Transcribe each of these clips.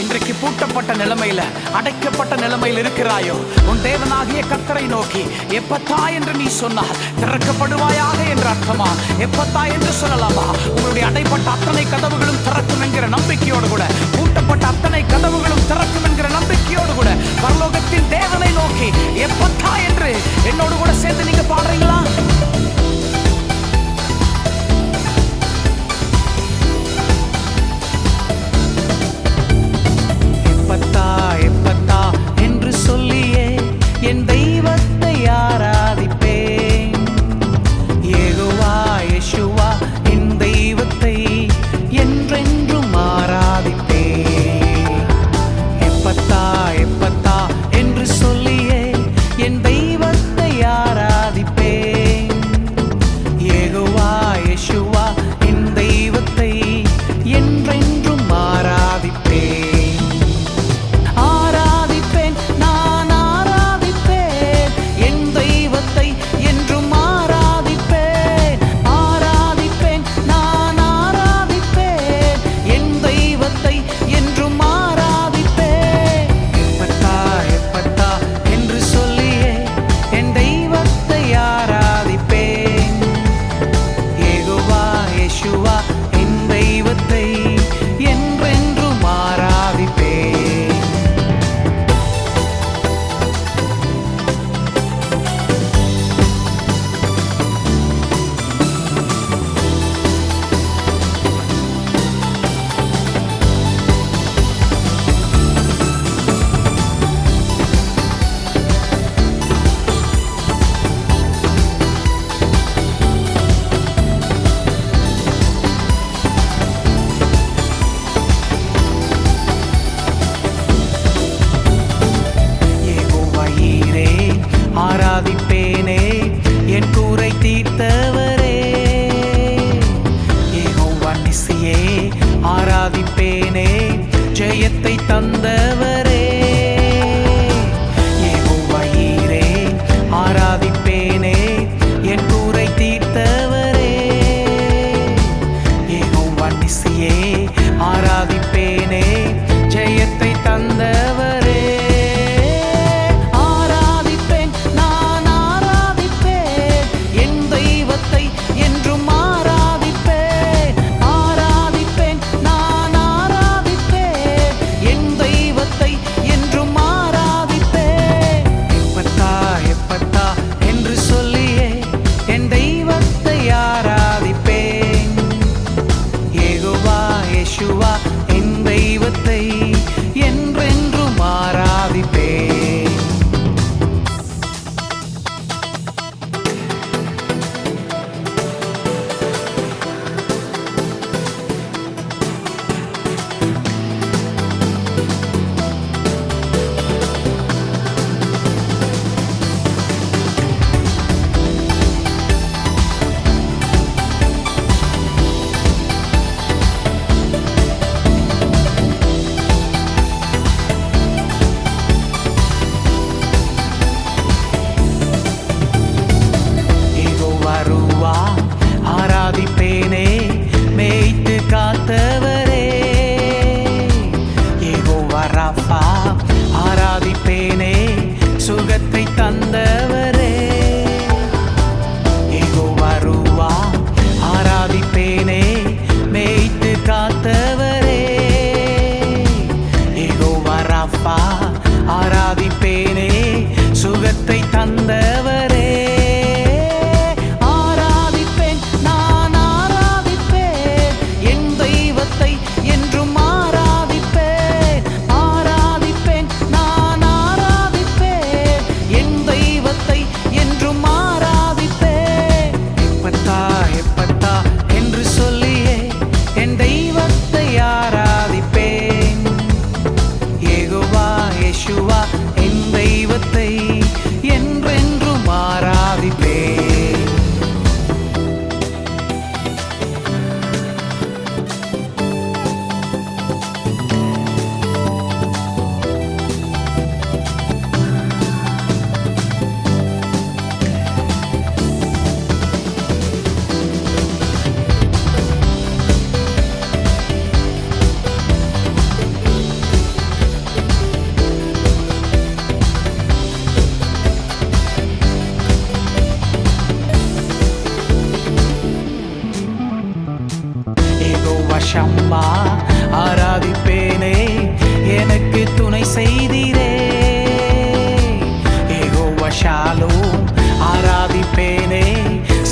இன்றைக்கு பூட்டப்பட்ட நிலைமையில, அடைக்கப்பட்ட நிலைமையில் இருக்கிறாயோ, உன் தேவனாகிய கர்த்தரை நோக்கி எப்பத்தா என்று நீ சொன்னால் திறக்கப்படுவாயாக என்று அர்த்தமா? எப்பத்தா என்று சொல்லலாமா? உங்களுடைய அடைப்பட்ட அத்தனை கதவுகளும் திறக்கும் என்கிற நம்பிக்கையோடு கூட, பூட்டப்பட்ட அத்தனை கதவுகளும் திறக்கும் என்கிற நம்பிக்கையோடு கூட பரலோகத்தின் தேவனை நோக்கி எப்பத்தா என்று என்னோடு கூட சேர்ந்து நீங்க பாடுறீங்களா? எப்பத்தா என்று சொல்லியே என் தெய்வத்தை ஆராதிப்பேன். யெகோவா யெஷுவா என் தெய்வத்தை என்றென்றும் ஆராதிப்பேன். எப்பத்தா என்று சொல்லியே என் தெய்வத்தை ஆராதிப்பேன். யெகோவா யெஷுவா என் தெய்வத்தை என்றென்றும் ஆராதிப்பேன். ஆராதிப்பேனே என் கூரை தீர்த்தவரே. யெகோவா நிசியே ஆராதிப்பேனே ஜெயத்தை தந்தவரே. யெகோவா ஈரே ஆராதிப்பேனே என் கூரை தீர்த்தவரே. யெகோவா நிசியே ஆராதிப்பேனே ஜெயத்தை தந்தவரே. யெகோவா என் தெய்வத்தை என்றென்றும் ஆராதிப்பேன். ஆராதிப்பேனே மேய்த்து காத்தவரே. யெகோவா ராஃபா ஆராதிப்பேனே சுகத்தை தந்தவரே. யெகோவா ரூவா ஆராதிப்பேனே மேய்த்து காத்தவரே. யெகோவா ராஃபா ஆராதிப்பேனே சுகத்தை தந்தவரே. தெய்வ சம்மா ஆராதிப்பேனே, எனக்கு துணை செய்தீரே. யெகோவா ஷாலோம் ஆராதிப்பேனே,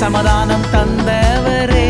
சமாதானம் தந்தவரே.